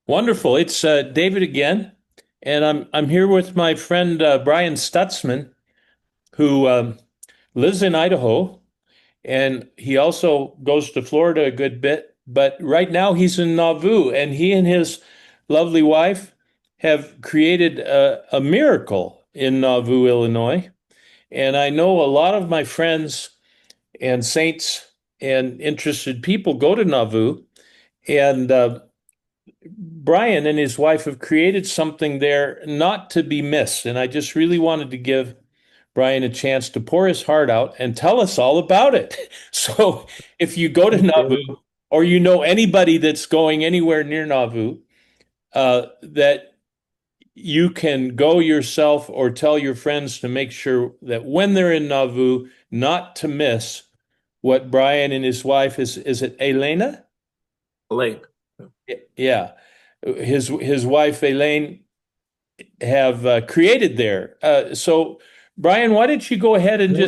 Wonderful. It's David again, and I'm here with my friend Brian Stutzman, who lives in Idaho, and he also goes to Florida a good bit. But right now he's in Nauvoo, and he and his lovely wife have created a miracle in Nauvoo, Illinois. And I know a lot of my friends and saints and interested people go to Nauvoo, and Brian and his wife have created something there not to be missed. And I just really wanted to give Brian a chance to pour his heart out and tell us all about it. So if you go to Thanks, David. Nauvoo or you know anybody that's going anywhere near Nauvoo, that you can go yourself or tell your friends to make sure that when they're in Nauvoo, not to miss what Brian and his wife is it Elena? Elaine. Yeah. His wife Elaine have created there. So, Brian, why don't you go ahead and Yeah.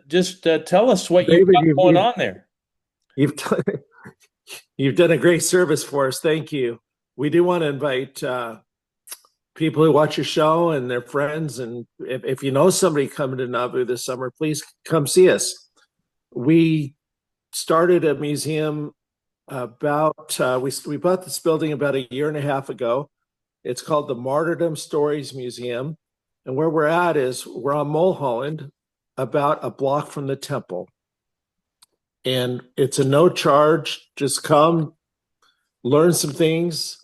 just tell us what you've David, got going on there? you've, done, you've done a great service for us. Thank you. We do want to invite people who watch your show and their friends. And if you know somebody coming to Nauvoo this summer, please come see us. We started a museum we bought this building about a year and a half ago. It's called the Martydom Stories Museum. And where we're at is we're on Mulholland, about a block from the temple. And it's a no charge, just come, learn some things.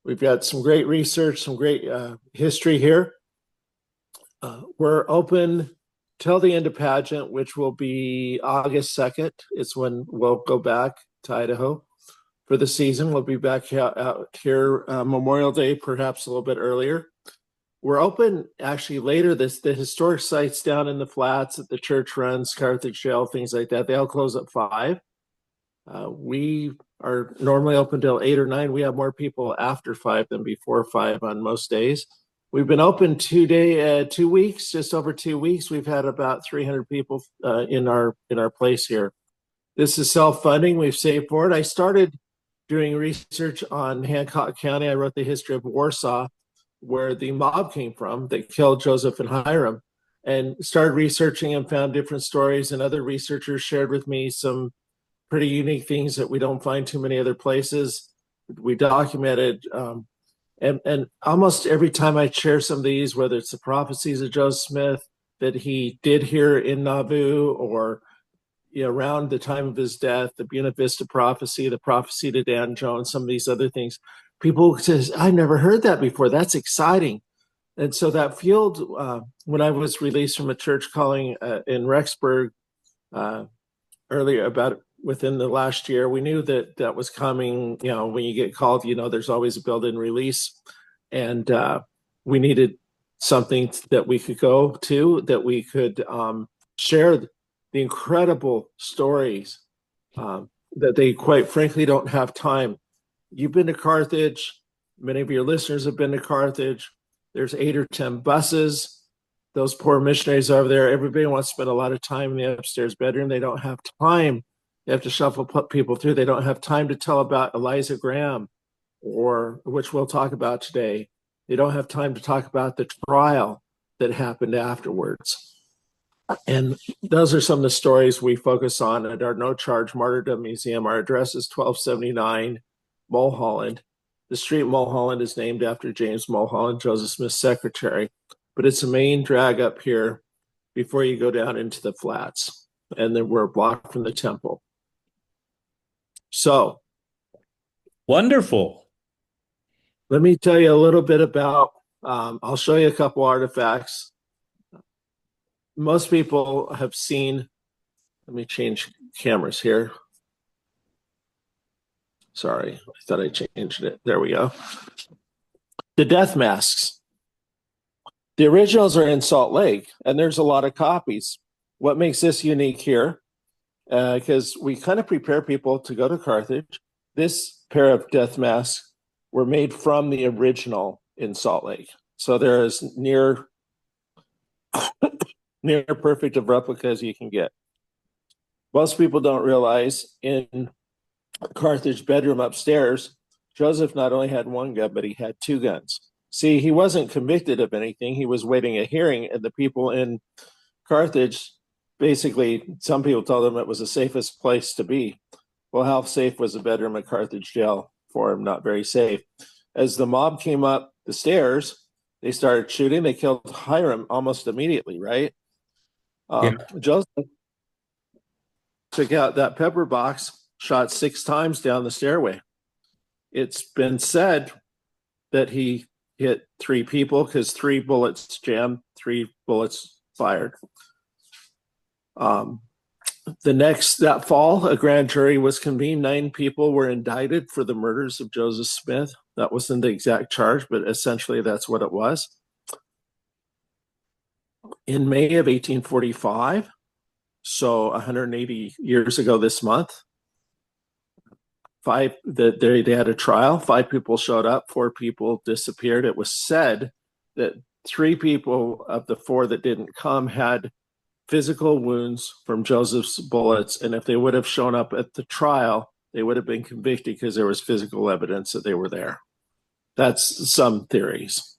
We've got some great research, some great history here. We're open till the end of pageant, which will be August 2nd. It's when we'll go back to Idaho for the season. We'll be back out here Memorial Day, perhaps a little bit earlier. We're open actually later. The historic sites down in the flats that the church runs, Carthage Jail, things like that, they all close at 5. We are normally open till 8 or 9. We have more people after 5 than before 5 on most days. We've been open 2 weeks, just over 2 weeks. We've had about 300 people in our place here. This is self-funding. We've saved for it. I started doing research on Hancock County. I wrote the history of Warsaw, where the mob came from that killed Joseph and Hiram, and started researching and found different stories. And other researchers shared with me some pretty unique things that we don't find too many other places. We documented, and almost every time I share some of these, whether it's the prophecies of Joseph Smith that he did here in Nauvoo, or around the time of his death, the Buena Vista prophecy, the prophecy to Dan Jones, some of these other things, people says, I never heard that before. That's exciting. And so that field, when I was released from a church calling in Rexburg earlier, about within the last year, we knew that that was coming. When you get called, there's always a build-in release. And we needed something that we could go to, that we could share the incredible stories that they quite frankly don't have time. You've been to Carthage. Many of your listeners have been to Carthage. There's 8 or 10 buses. Those poor missionaries over there, everybody wants to spend a lot of time in the upstairs bedroom. They don't have time. They have to shuffle people through. They don't have time to tell about Eliza Graham, or which we'll talk about today. They don't have time to talk about the trial that happened afterwards. And those are some of the stories we focus on at our no-charge Martyrdom Museum. Our address is 1279 Mulholland. The street Mulholland is named after James Mulholland, Joseph Smith's secretary. But it's a main drag up here before you go down into the flats. And then we're a block from the temple. So Wonderful. let me tell you a little bit about, I'll show you a couple artifacts. Most people have seen, let me change cameras here. Sorry, I thought I changed it. There we go. The death masks. The originals are in Salt Lake, and there's a lot of copies. What makes this unique here, because we kind of prepare people to go to Carthage, this pair of death masks were made from the original in Salt Lake. So they're as near perfect of replica as you can get. Most people don't realize in Carthage bedroom upstairs, Joseph not only had one gun, but he had two guns. See, he wasn't convicted of anything. He was waiting a hearing, and the people in Carthage, basically, some people told him it was the safest place to be. Well, how safe was the bedroom at Carthage jail for him? Not very safe. As the mob came up the stairs, they started shooting. They killed Hiram almost immediately, right? Yeah. Joseph took out that pepper box, shot 6 times down the stairway. It's been said that he hit 3 people because 3 bullets jammed, 3 bullets fired. That fall, a grand jury was convened. 9 people were indicted for the murders of Joseph Smith. That wasn't the exact charge, but essentially that's what it was. In May of 1845, so 180 years ago this month, they had a trial. 5 people showed up, 4 people disappeared. It was said that 3 people of the 4 that didn't come had physical wounds from Joseph's bullets, and if they would have shown up at the trial, they would have been convicted because there was physical evidence that they were there. That's some theories.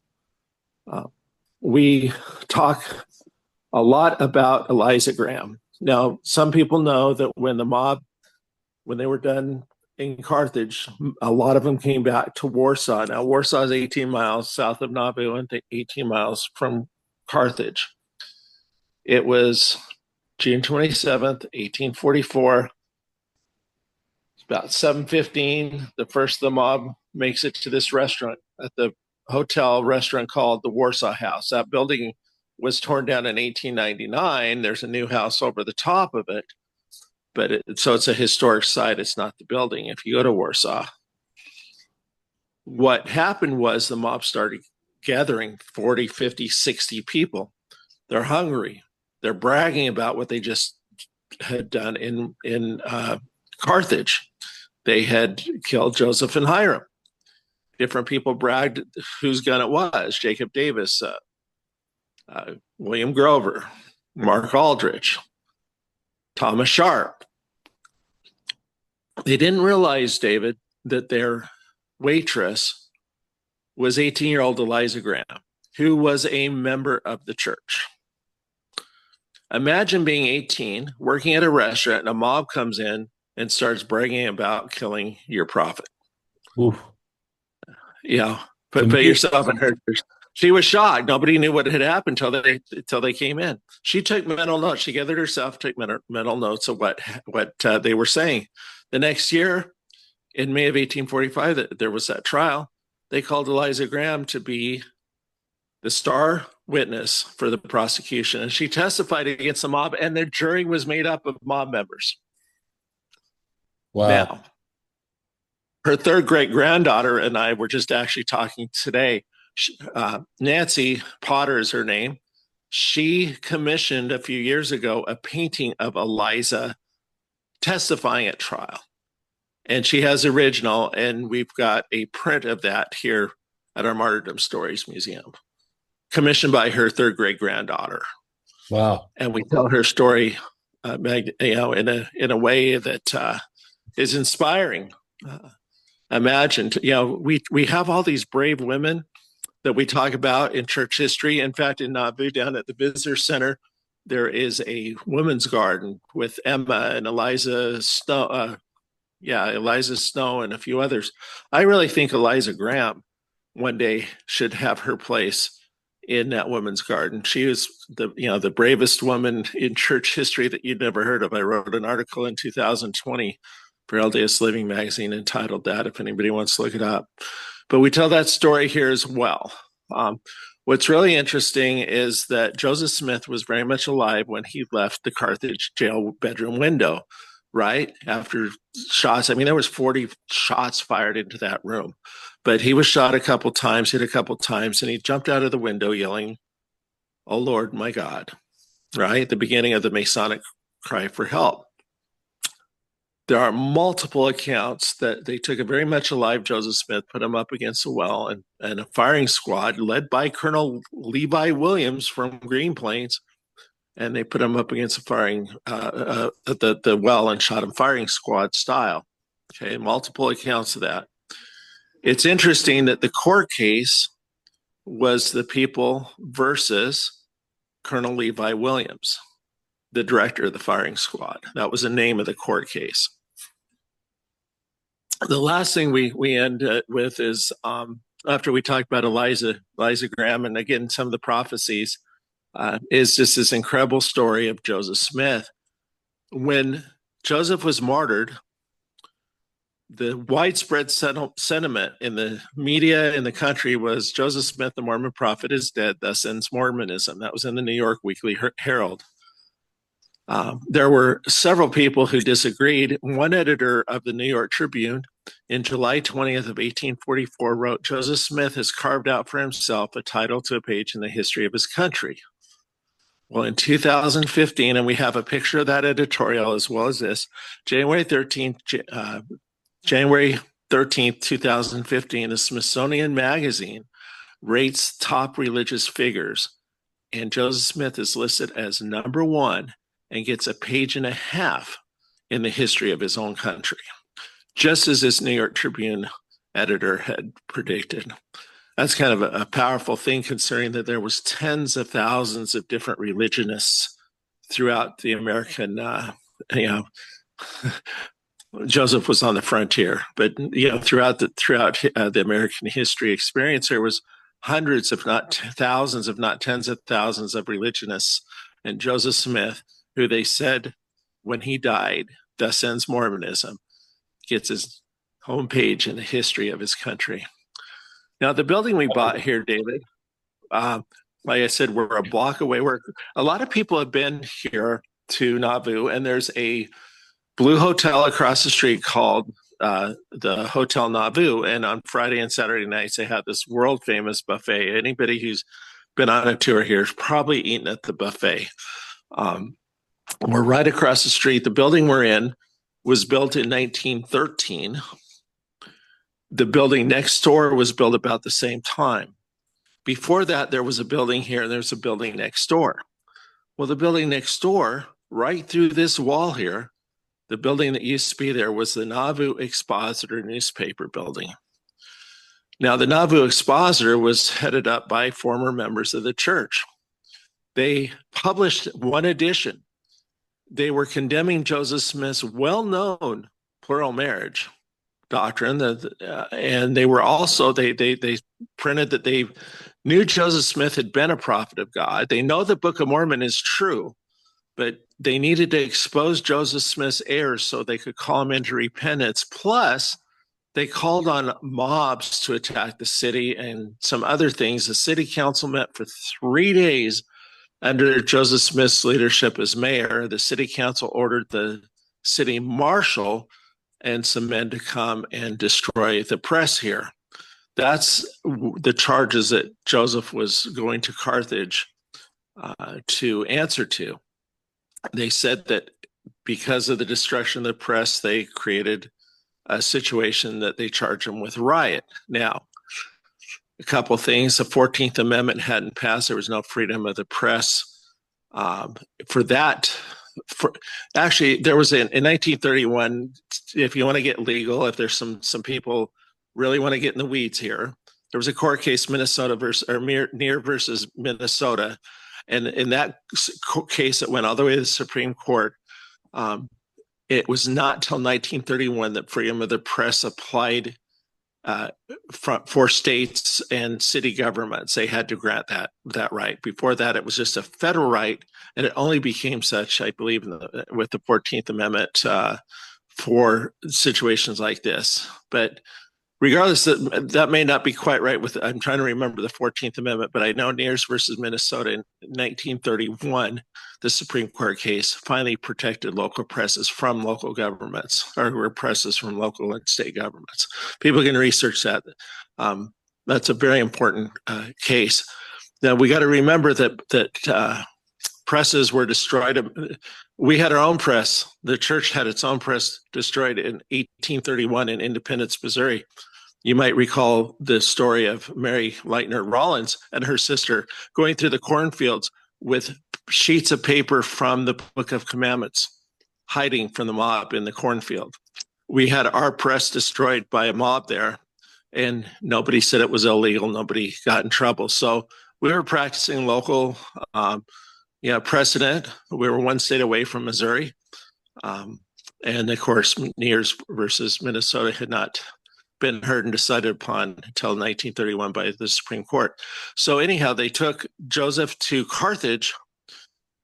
We talk a lot about Eliza Graham. Now, some people know that when they were done in Carthage, a lot of them came back to Warsaw. Now, Warsaw is 18 miles south of Nauvoo and 18 miles from Carthage. It was June 27th, 1844. It's about 7:15. The first of the mob makes it to this restaurant at the hotel restaurant called the Warsaw House. That building was torn down in 1899. There's a new house over the top of it. So it's a historic site. It's not the building if you go to Warsaw. What happened was the mob started gathering 40, 50, 60 people. They're hungry. They're bragging about what they just had done in Carthage. They had killed Joseph and Hiram. Different people bragged whose gun it was. Jacob Davis, William Grover, Mark Aldrich, Thomas Sharp. They didn't realize, David, that their waitress was 18-year-old Eliza Graham, who was a member of the church. Imagine being 18, working at a restaurant, and a mob comes in and starts bragging about killing your prophet. Oof. Yeah, put yourself in her. She was shocked. Nobody knew what had happened until they came in. She took mental notes. She gathered herself, took mental notes of what they were saying. The next year, in May of 1845, there was that trial. They called Eliza Graham to be the star witness for the prosecution, and she testified against the mob, and the jury was made up of mob members. Wow. Now, her 3rd great-granddaughter and I were just actually talking today. Nancy Potter is her name. She commissioned a few years ago a painting of Eliza testifying at trial. And she has the original, and we've got a print of that here at our Martydom Stories Museum, commissioned by her 3rd great-granddaughter. Wow. And we tell her story in a way that is inspiring. Imagine, we have all these brave women that we talk about in church history. In fact, in Nauvoo, down at the Visitor Center, there is a women's garden with Emma and Eliza Snow. Eliza Snow and a few others. I really think Eliza Graham one day should have her place in that women's garden. She was the bravest woman in church history that you'd never heard of. I wrote an article in 2020 for LDS Living magazine entitled that, if anybody wants to look it up. But we tell that story here as well. What's really interesting is that Joseph Smith was very much alive when he left the Carthage jail bedroom window, right? After shots, there was 40 shots fired into that room. But he was shot a couple times, hit a couple times, and he jumped out of the window yelling, "Oh Lord, my God," right? The beginning of the Masonic cry for help. There are multiple accounts that they took a very much alive Joseph Smith, put him up against a well, and a firing squad led by Colonel Levi Williams from Green Plains, and they put him up against the well and shot him firing squad style. Okay, multiple accounts of that. It's interesting that the court case was the people versus Colonel Levi Williams, the director of the firing squad. That was the name of the court case. The last thing we end with is after we talked about Eliza Graham, and again, some of the prophecies, is just this incredible story of Joseph Smith. When Joseph was martyred, the widespread sentiment in the media in the country was Joseph Smith, the Mormon prophet, is dead, thus ends Mormonism. That was in the New York Weekly Herald. There were several people who disagreed. One editor of the New York Tribune in July 20th of 1844 wrote, Joseph Smith has carved out for himself a title to a page in the history of his country. Well, in 2015, and we have a picture of that editorial as well as this, January 13th, 2015, the Smithsonian Magazine rates top religious figures, and Joseph Smith is listed as number one and gets a page and a half in the history of his own country, just as this New York Tribune editor had predicted. That's kind of a powerful thing, considering that there was tens of thousands of different religionists throughout the American, Joseph was on the frontier, but throughout the American history experience, there was hundreds, if not thousands, if not tens of thousands of religionists. And Joseph Smith, who they said when he died, thus ends Mormonism, gets his homepage in the history of his country. Now, the building we bought here, David, like I said, we're a block away. A lot of people have been here to Nauvoo, and there's a blue hotel across the street called the Hotel Nauvoo. And on Friday and Saturday nights, they have this world famous buffet. Anybody who's been on a tour here has probably eaten at the buffet. We're right across the street. The building we're in was built in 1913. The building next door was built about the same time. Before that, there was a building here, and there's a building next door. Well, the building next door, right through this wall here, the building that used to be there was the Nauvoo Expositor newspaper building. Now, the Nauvoo Expositor was headed up by former members of the church. They published one edition. They were condemning Joseph Smith's well-known plural marriage doctrine, and they were also, they printed that they knew Joseph Smith had been a prophet of God. They know the Book of Mormon is true, but they needed to expose Joseph Smith's errors so they could call him into repentance. Plus, they called on mobs to attack the city and some other things. The city council met for 3 days under Joseph Smith's leadership as mayor. The city council ordered the city marshal and some men to come and destroy the press here. That's the charges that Joseph was going to Carthage to answer to. They said that because of the destruction of the press, they created a situation that they charged him with riot. Now, a couple things. The 14th Amendment hadn't passed. There was no freedom of the press. Actually, there was in 1931, if you want to get legal, if there's some people really want to get in the weeds here, there was a court case, Neer versus Minnesota. And in that case, it went all the way to the Supreme Court. It was not till 1931 that freedom of the press applied for states and city governments. They had to grant that right. Before that, it was just a federal right, and it only became such, I believe, with the 14th Amendment for situations like this. But regardless, that may not be quite right. I'm trying to remember the 14th Amendment, but I know Nares versus Minnesota in 1931, the Supreme Court case finally protected local presses from local governments, or presses from local and state governments. People can research that. That's a very important case. Now, we got to remember that presses were destroyed. We had our own press. The church had its own press destroyed in 1831 in Independence, Missouri. You might recall the story of Mary Lightner Rollins and her sister going through the cornfields with sheets of paper from the Book of Commandments, hiding from the mob in the cornfield. We had our press destroyed by a mob there, and nobody said it was illegal. Nobody got in trouble. So we were practicing local precedent. We were one state away from Missouri. And of course, Neers versus Minnesota had not been heard and decided upon until 1931 by the Supreme Court. So anyhow, they took Joseph to Carthage,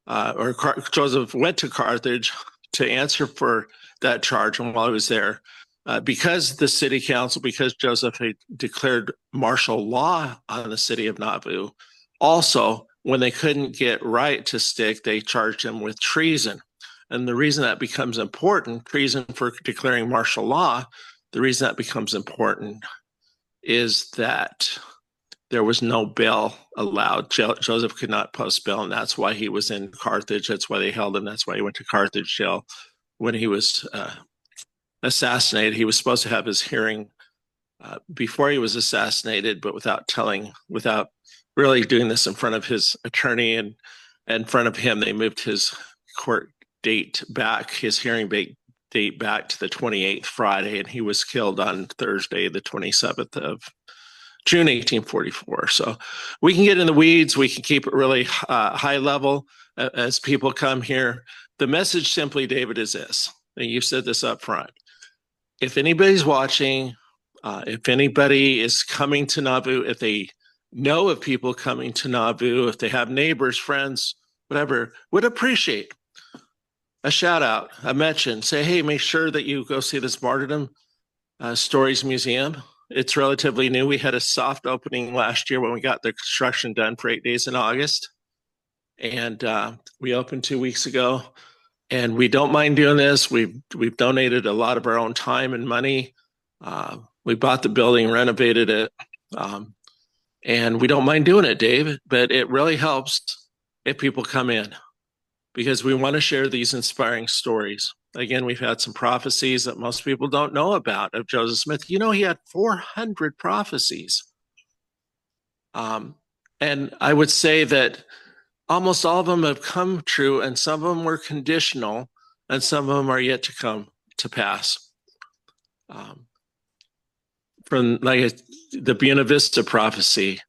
Joseph went to Carthage to answer for that charge. And while he was there, because the city council, because Joseph had declared martial law on the city of Nauvoo, also, when they couldn't get right to stick, they charged him with treason. And the reason that becomes important, treason for declaring martial law, the reason that becomes important is that there was no bail allowed. Joseph could not post bail, and that's why he was in Carthage. That's why they held him. That's why he went to Carthage jail. When he was assassinated, he was supposed to have his hearing before he was assassinated, but without really doing this in front of his attorney and in front of him, they moved his court date back, his hearing date back to the 28th Friday, and he was killed on Thursday, the 27th of June, 1844. So we can get in the weeds. We can keep it really high level as people come here. The message simply, David, is this, and you said this up front. If anybody's watching, if anybody is coming to Nauvoo, if they know of people coming to Nauvoo, if they have neighbors, friends, whatever, would appreciate a shout out, a mention. Say, hey, make sure that you go see this Martydom Stories Museum. It's relatively new. We had a soft opening last year when we got the construction done for 8 days in August. And we opened 2 weeks ago. And we don't mind doing this. We've donated a lot of our own time and money. We bought the building, renovated it. And we don't mind doing it, Dave, but it really helps if people come in because we want to share these inspiring stories. Again, we've had some prophecies that most people don't know about of Joseph Smith. You know, he had 400 prophecies. And I would say that almost all of them have come true, and some of them were conditional, and some of them are yet to come to pass. From the Buena Vista prophecy,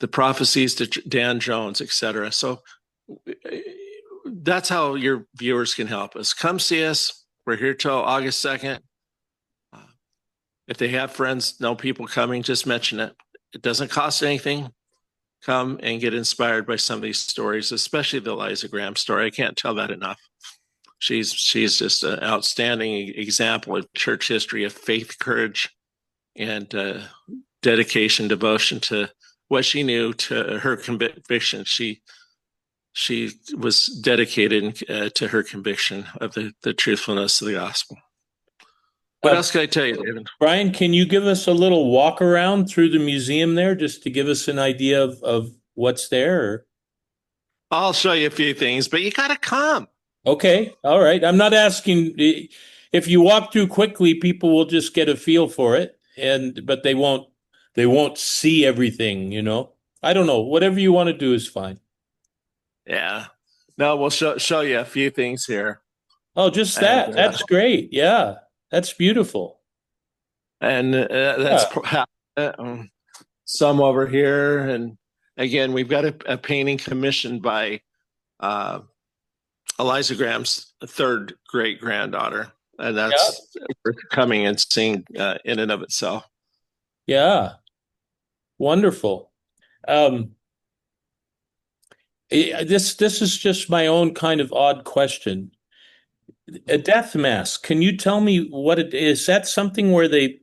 the prophecies to Dan Jones, etc. So that's how your viewers can help us. Come see us. We're here till August 2nd. If they have friends, know people coming, just mention it. It doesn't cost anything. Come and get inspired by some of these stories, especially the Eliza Graham story. I can't tell that enough. She's just an outstanding example of church history, of faith, courage, and dedication, devotion to what she knew, to her conviction. She was dedicated to her conviction of the truthfulness of the gospel. What else can I tell you, David? Brian, can you give us a little walk around through the museum there just to give us an idea of what's there? Or? I'll show you a few things, but you got to come. Okay. All right. I'm not asking if you walk through quickly, people will just get a feel for it but they won't see everything, you know. I don't know. Whatever you want to do is fine. Yeah. No, we'll show you a few things here. Oh, just that. That's great. Yeah. That's beautiful. And that's some over here. And again, we've got a painting commissioned by Eliza Graham's third great granddaughter. And that's coming and seeing in and of itself. Yeah. Wonderful. This is just my own kind of odd question. A death mask. Can you tell me what it is? That something where they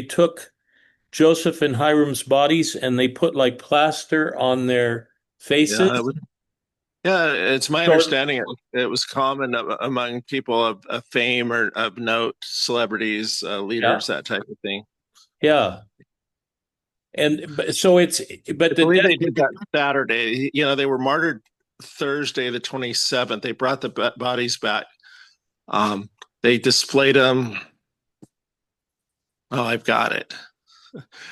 took Joseph and Hiram's bodies and they put like plaster on their faces? Yeah, it's my understanding it was common among people of fame or of note, celebrities, leaders, that type of thing. Yeah. And so I believe they did that Saturday. You know, they were martyred Thursday, the 27th. They brought the bodies back. They displayed them. Oh, I've got it.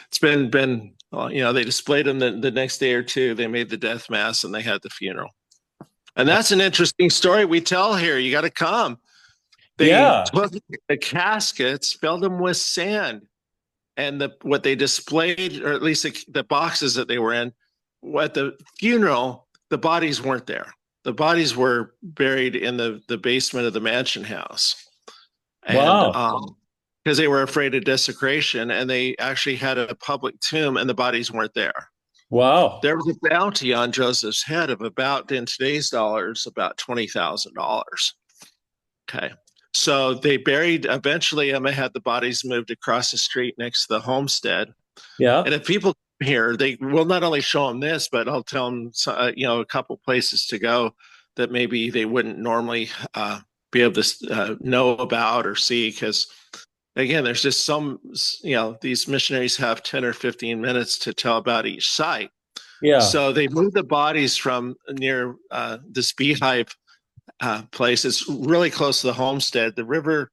It's been they displayed them the next day or two. They made the death mass and they had the funeral. And that's an interesting story we tell here. You got to come. They took the caskets, filled them with sand, And what they displayed, or at least the boxes that they were in, at the funeral, the bodies weren't there. The bodies were buried in the basement of the mansion house. And Wow. because they were afraid of desecration, and they actually had a public tomb and the bodies weren't there. Wow. There was a bounty on Joseph's head of about, in today's dollars, about $20,000. Okay. So they buried, eventually, Emma had the bodies moved across the street next to the homestead. Yeah. And if people come here, they will not only show them this, but I'll tell them, a couple places to go that maybe they wouldn't normally be able to know about or see. Because again, there's just these missionaries have 10 or 15 minutes to tell about each site. Yeah. So they moved the bodies from near this beehive place. It's really close to the homestead. The river,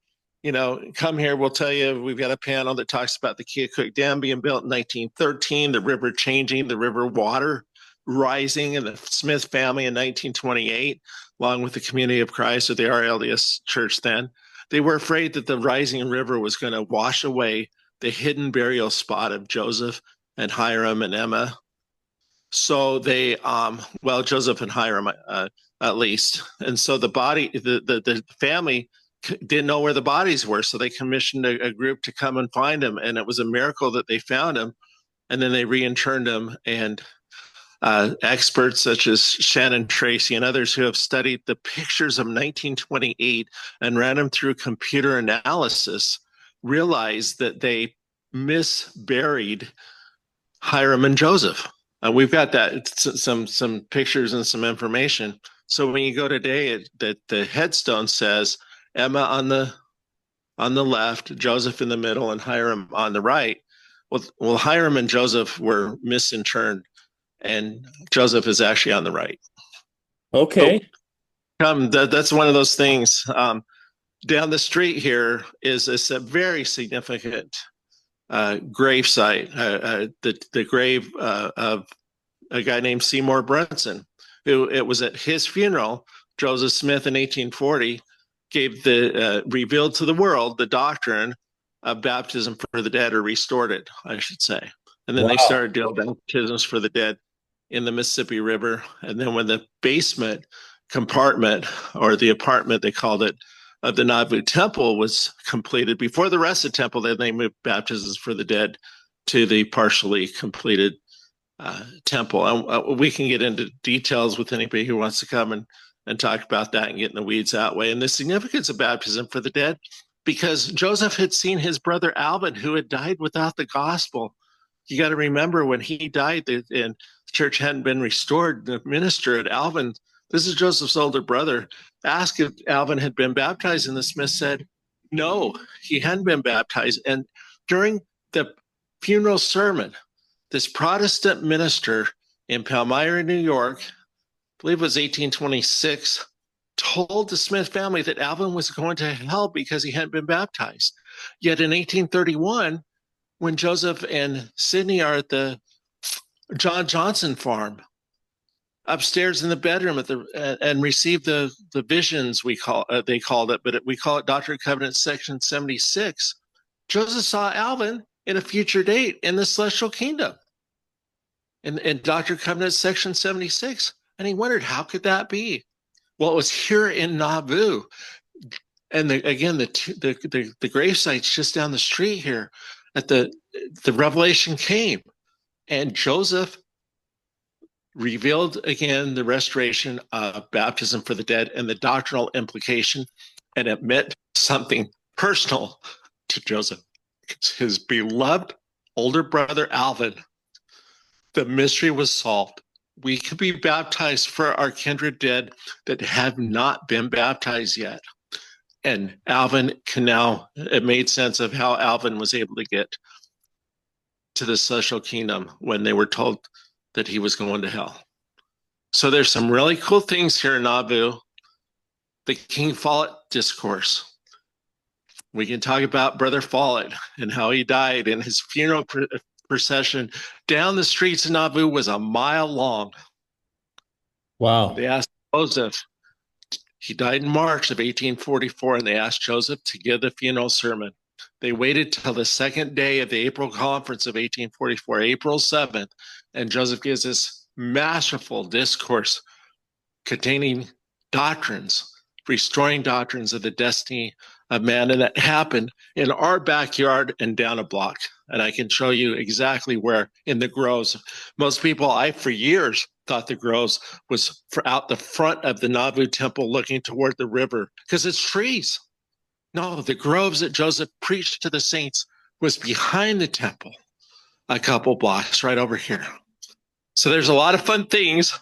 come here, we'll tell you, we've got a panel that talks about the Keokuk Dam being built in 1913, the river changing, the river water rising, and the Smith family in 1928, along with the Community of Christ or the RLDS Church then. They were afraid that the rising river was going to wash away the hidden burial spot of Joseph and Hiram and Emma. So they, Joseph and Hiram, at least. And so the family didn't know where the bodies were. So they commissioned a group to come and find them. And it was a miracle that they found them. And then they reinterned them. And experts such as Shannon Tracy and others who have studied the pictures of 1928 and ran them through computer analysis realized that they misburied Hiram and Joseph. We've got that some pictures and some information. So when you go today, the headstone says Emma on the left, Joseph in the middle, and Hiram on the right. Well, Hiram and Joseph were misinterred, and Joseph is actually on the right. Okay. That's one of those things. Down the street here is a very significant grave site, the grave of a guy named Seymour Brunson, who it was at his funeral, Joseph Smith in 1840 gave revealed to the world the doctrine of baptism for the dead, or restored it, I should say. And then they Wow. started doing baptisms for the dead in the Mississippi River. And then when the basement compartment, or the apartment they called it, of the Nauvoo temple was completed, before the rest of the temple, then they moved baptisms for the dead to the partially completed temple. And we can get into details with anybody who wants to come and talk about that and get in the weeds that way. And the significance of baptism for the dead, because Joseph had seen his brother Alvin, who had died without the gospel. You got to remember, when he died and the church hadn't been restored, the minister at Alvin, this is Joseph's older brother, asked if Alvin had been baptized, and the Smith said no, he hadn't been baptized. And during the funeral sermon, this Protestant minister in Palmyra, New York, I believe it was 1826, told the Smith family that Alvin was going to hell because he hadn't been baptized. Yet in 1831, when Joseph and Sidney are at the John Johnson farm, upstairs in the bedroom and receive the visions, they called it, but we call it Doctrine and Covenants section 76. Joseph saw Alvin in a future date in the celestial kingdom in Doctrine and Covenants section 76, and he wondered, how could that be? Well, it was here in Nauvoo, and the grave site's just down the street here. At the revelation came, and Joseph revealed again the restoration of baptism for the dead and the doctrinal implication, and it meant something personal to Joseph. It's his beloved older brother Alvin. The mystery was solved. We could be baptized for our kindred dead that have not been baptized yet. And Alvin it made sense of how Alvin was able to get to the celestial kingdom when they were told that he was going to hell. So there's some really cool things here in Nauvoo. The King Follett discourse. We can talk about Brother Follett and how he died, and his funeral procession down the streets of Nauvoo was a mile long. Wow. They asked Joseph, he died in March of 1844, and they asked Joseph to give the funeral sermon. They waited till the second day of the April conference of 1844, April 7th, and Joseph gives this masterful discourse containing doctrines, restoring doctrines of the destiny of man. And that happened in our backyard and down a block. And I can show you exactly where in the groves. Most people, for years thought the groves was out the front of the Nauvoo temple looking toward the river because it's trees. No, the groves that Joseph preached to the saints was behind the temple, a couple blocks right over here. So there's a lot of fun things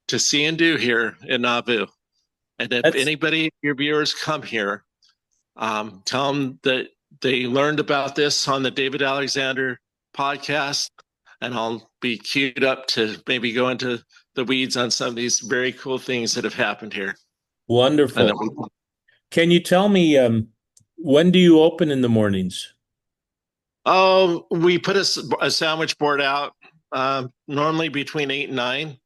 to see and do here in Nauvoo. And if anybody, your viewers, come here, tell them that they learned about this on the David Alexander podcast, and I'll be queued up to maybe go into the weeds on some of these very cool things that have happened here. Wonderful. Can you tell me when do you open in the mornings? Oh, we put a sandwich board out normally between 8 and 9.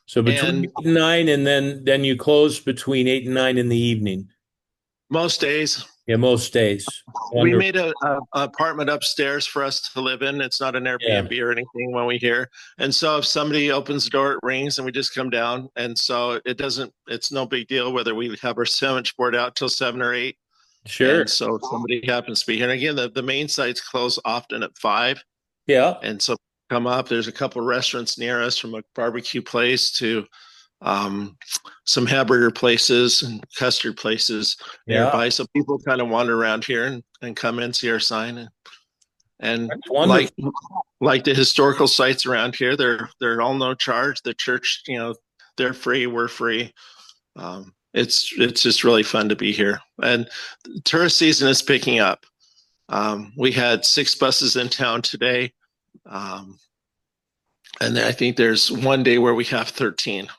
So between 8 and 9, and then you close between 8 and 9 in the evening. Most days. Yeah, most days. Wonderful. We made an apartment upstairs for us to live in. It's not an Airbnb or anything when we hear. And so if somebody opens the door, it rings and we just come down. And so it's no big deal whether we have our sandwich board out till 7 or 8. Sure. And so if somebody happens to be here. And again, the main sites close often at 5. Yeah. And so come up. There's a couple of restaurants near us, from a barbecue place to some hamburger places and custard places nearby. So people kind of wander around here and come in, see our sign, and like the historical sites around here, they're all no charge. The church, they're free, we're free. It's just really fun to be here, and tourist season is picking up. We had 6 buses in town today, and I think there's one day where we have 13.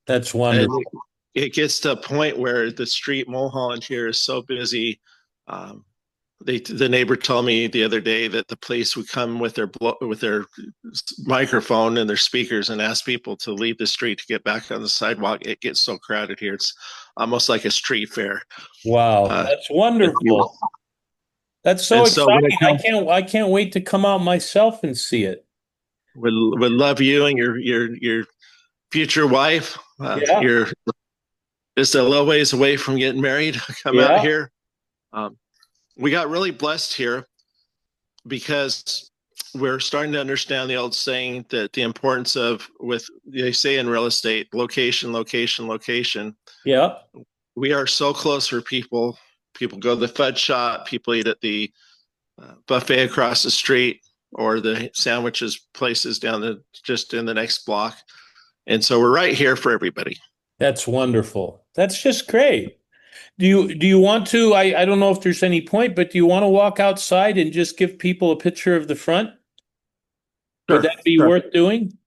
That's wonderful. And it gets to a point where the street Mulholland here is so busy. The neighbor told me the other day that the police would come with their microphone and their speakers and ask people to leave the street to get back on the sidewalk. It gets so crowded here; it's almost like a street fair. Wow, that's wonderful. That's so exciting! I can't wait to come out myself and see it. Would love you and your future wife. You're just a little ways away from getting married. Come out here. We got really blessed here because we're starting to understand the old saying that the importance of, they say in real estate, location, location, location. Yeah. We are so close for people. People go to the fudge shop, people eat at the buffet across the street, or the sandwiches places just in the next block. And so we're right here for everybody. That's wonderful. That's just great. Do you want to, I don't know if there's any point, but do you want to walk outside and just give people a picture of the front? Sure, would that be worth doing?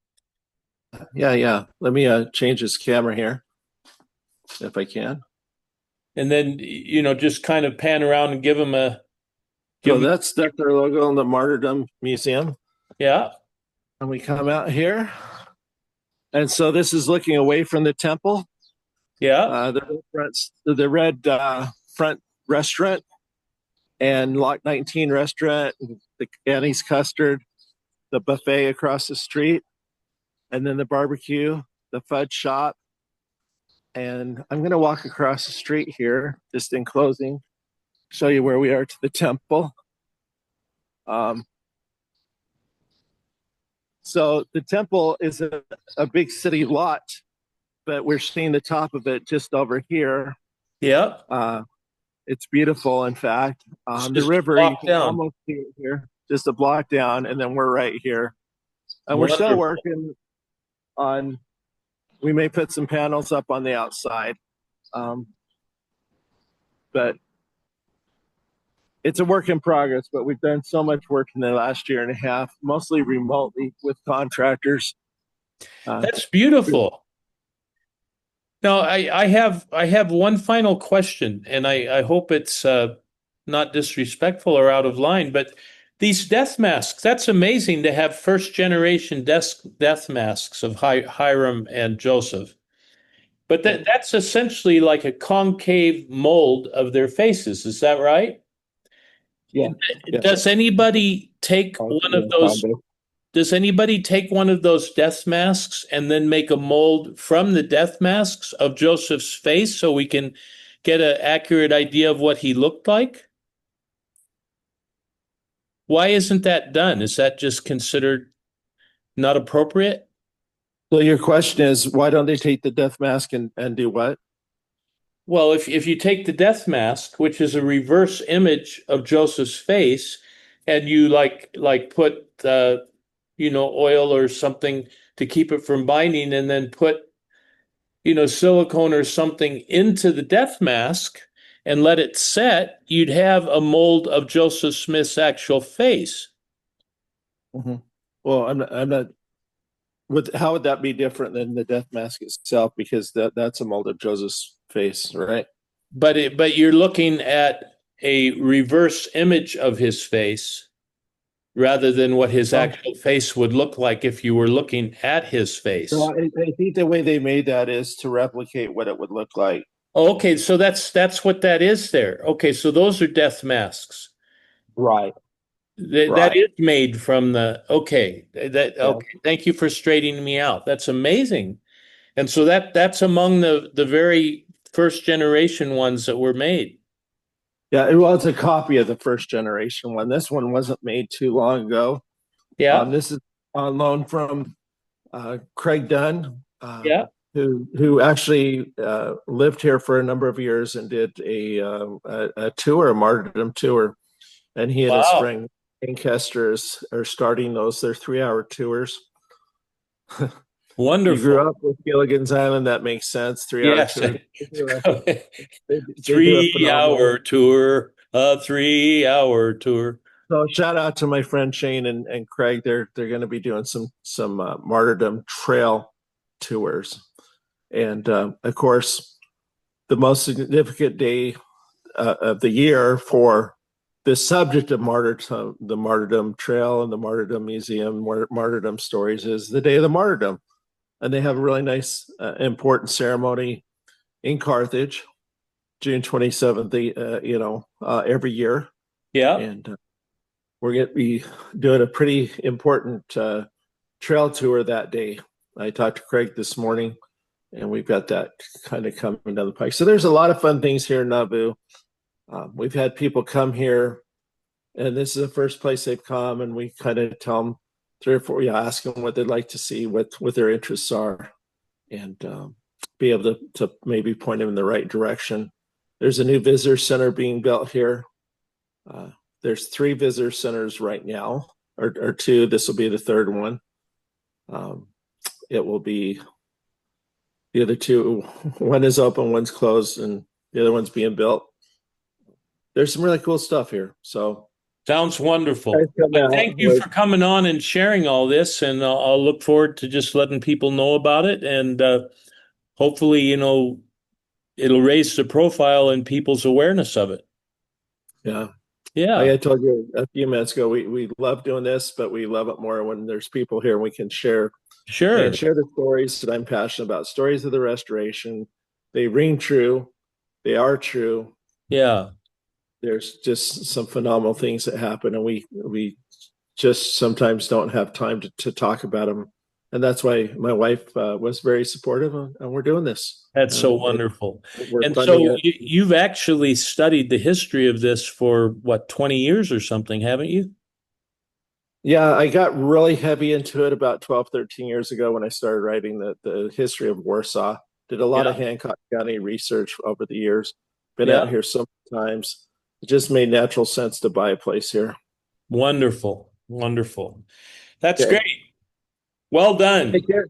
Yeah. Let me change this camera here, if I can. And then, just kind of pan around and give them a... That's our logo in the Martydom Museum. Yeah. And we come out here. And so this is looking away from the temple. Yeah. The red front restaurant and Lot 19 restaurant, the Annie's custard, the buffet across the street, and then the barbecue, the fudge shop. And I'm going to walk across the street here, just in closing, show you where we are to the temple. So the temple is a big city lot, but we're seeing the top of it just over here. Yeah. It's beautiful, in fact. The river, you can almost see it here, just a block down, and then we're right here. And we're still working on, we may put some panels up on the outside. But it's a work in progress, but we've done so much work in the last year and a half, mostly remotely with contractors. That's beautiful. Now, I have one final question, and I hope it's not disrespectful or out of line, but these death masks, that's amazing to have first generation death masks of Hiram and Joseph. But that's essentially like a concave mold of their faces. Is that right? Yeah, yeah. Does anybody take Oh, one of yeah, those? combo. Does anybody take one of those death masks and then make a mold from the death masks of Joseph's face so we can get an accurate idea of what he looked like? Why isn't that done? Is that just considered not appropriate? So your question is, why don't they take the death mask and do what? Well, if you take the death mask, which is a reverse image of Joseph's face, and you put oil or something to keep it from binding, and then put silicone or something into the death mask and let it set, you'd have a mold of Joseph Smith's actual face. Mhm. Well, I'm not. How would that be different than the death mask itself? Because that's a mold of Joseph's face, right? But you're looking at a reverse image of his face rather than what his Well, actual face would look like if you were looking at his so face. I think the way they made that is to replicate what it would look like. Oh, okay, so that's what that is there. Okay, so those are death masks. Right. That Right. is made from Yeah. okay. Thank you for straightening me out. That's amazing. And so that's among the very first generation ones that were made. Yeah. It was a copy of the first generation one. This one wasn't made too long ago. Yeah, This is on loan from Craig Dunn, yeah. who actually lived here for a number of years and did a tour, a martyrdom tour. And he and his Wow. friend Ancestors are starting those. They're 3 hour tours. You Wonderful. grew up with Gilligan's Island, that makes sense. 3 hour Yes. tours. They do a 3 hour phenomenal. tour, a 3 hour tour. So shout out to my friend Shane and Craig. They're going to be doing some martyrdom trail tours, and of course, the most significant day of the year for the subject of martyrdom, the Martyrdom Trail and the Martyrdom Museum, Martyrdom Stories, is the day of the martyrdom, and they have a really nice, important ceremony in Carthage, June 27th. Every year, Yeah, and we're going to be doing a pretty important trail tour that day. I talked to Craig this morning, and we've got that kind of coming down the pike. So there's a lot of fun things here in Nauvoo. We've had people come here, and this is the first place they've come, and we kind of tell them three or four, yeah, ask them what they'd like to see, what their interests are, and be able to maybe point them in the right direction. There's a new visitor center being built here. Uh, there's 3 visitor centers right now, or 2. This will be the third one. Um, it will be the other 2. One is open, one's closed, and the other one's being built. There's some really cool stuff here. So sounds guys wonderful. come But out. thank you for coming on and sharing all this, and I'll look forward to just letting people know about it, and hopefully, it'll raise the profile and people's awareness of it. Yeah. Like Yeah, I told you a few minutes ago, we love doing this, but we love it more when there's people here and we can share sure. the stories that I'm passionate about. Stories of the restoration. They ring true. They are true. Yeah. There's just some phenomenal things that happen, and we just sometimes don't have time to talk about them. And that's why my wife was very supportive, and we're doing this. That's so wonderful. We're And funding so it. you've actually studied the history of this for what, 20 years or something, haven't you? Yeah, I got really heavy into it about 12, 13 years ago when I started writing the history of Warsaw. Did a lot of Yeah. Hancock County research over the years. Been out Yeah. here so many times. It just made natural sense to buy a place here. Wonderful. Wonderful. That's Okay. great. Well Take done. care.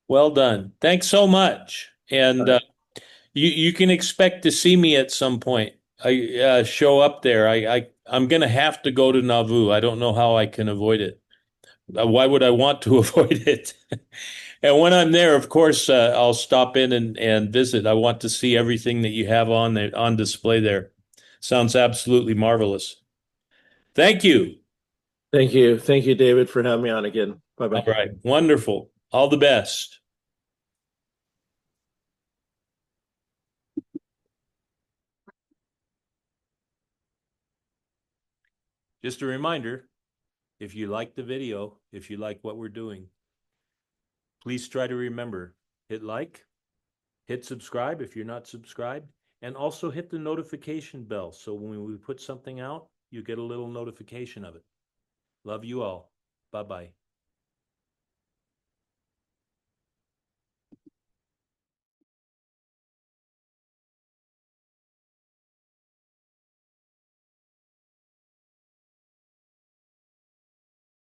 Well done. Thanks so much. All And right. you can expect to see me at some point. I show up there. I'm going to have to go to Nauvoo. I don't know how I can avoid it. Why would I want to avoid it? And when I'm there, of course, I'll stop in and visit. I want to see everything that you have on display there. Sounds absolutely marvelous. Thank you. Thank you. Thank you, David, for having me on again. Bye All bye. right. Wonderful. All the best. Just a reminder, if you like the video, if you like what we're doing, please try to remember, hit like, hit subscribe if you're not subscribed, and also hit the notification bell so when we put something out, you get a little notification of it. Love you all. Bye-bye.